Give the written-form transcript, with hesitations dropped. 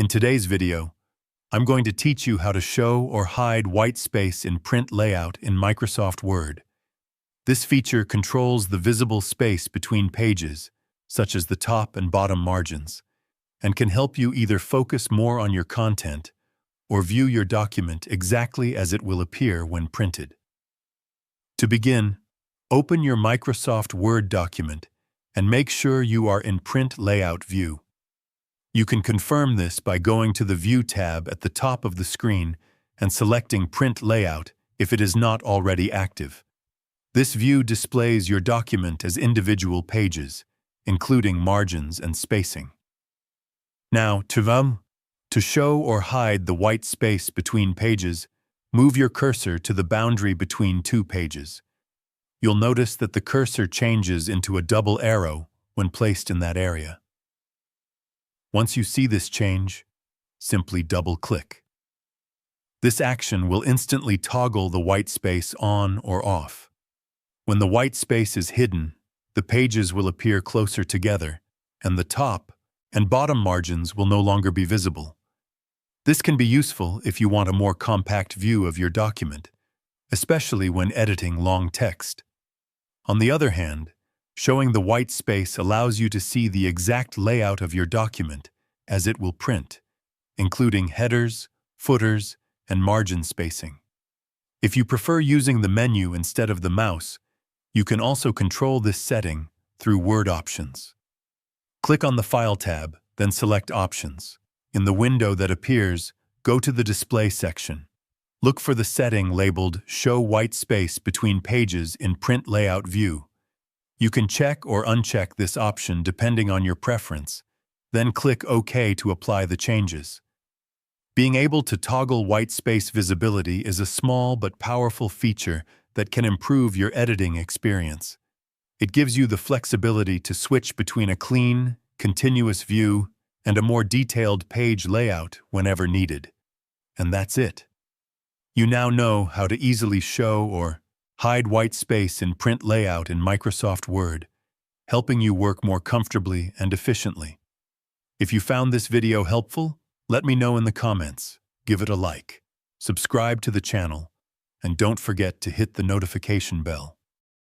In today's video, I'm going to teach you how to show or hide white space in print layout in Microsoft Word. This feature controls the visible space between pages, such as the top and bottom margins, and can help you either focus more on your content or view your document exactly as it will appear when printed. To begin, open your Microsoft Word document and make sure you are in Print Layout view. You can confirm this by going to the View tab at the top of the screen and selecting Print Layout if it is not already active. This view displays your document as individual pages, including margins and spacing. Now, to show or hide the white space between pages, move your cursor to the boundary between two pages. You'll notice that the cursor changes into a double arrow when placed in that area. Once you see this change, simply double-click. This action will instantly toggle the white space on or off. When the white space is hidden, the pages will appear closer together, and the top and bottom margins will no longer be visible. This can be useful if you want a more compact view of your document, especially when editing long text. On the other hand, showing the white space allows you to see the exact layout of your document as it will print, including headers, footers, and margin spacing. If you prefer using the menu instead of the mouse, you can also control this setting through Word Options. Click on the File tab, then select Options. In the window that appears, go to the Display section. Look for the setting labeled Show White Space Between Pages in Print Layout View. You can check or uncheck this option depending on your preference, then click OK to apply the changes. Being able to toggle white space visibility is a small but powerful feature that can improve your editing experience. It gives you the flexibility to switch between a clean, continuous view and a more detailed page layout whenever needed. And that's it. You now know how to easily show or hide white space in print layout in Microsoft Word, helping you work more comfortably and efficiently. If you found this video helpful, let me know in the comments, give it a like, subscribe to the channel, and don't forget to hit the notification bell.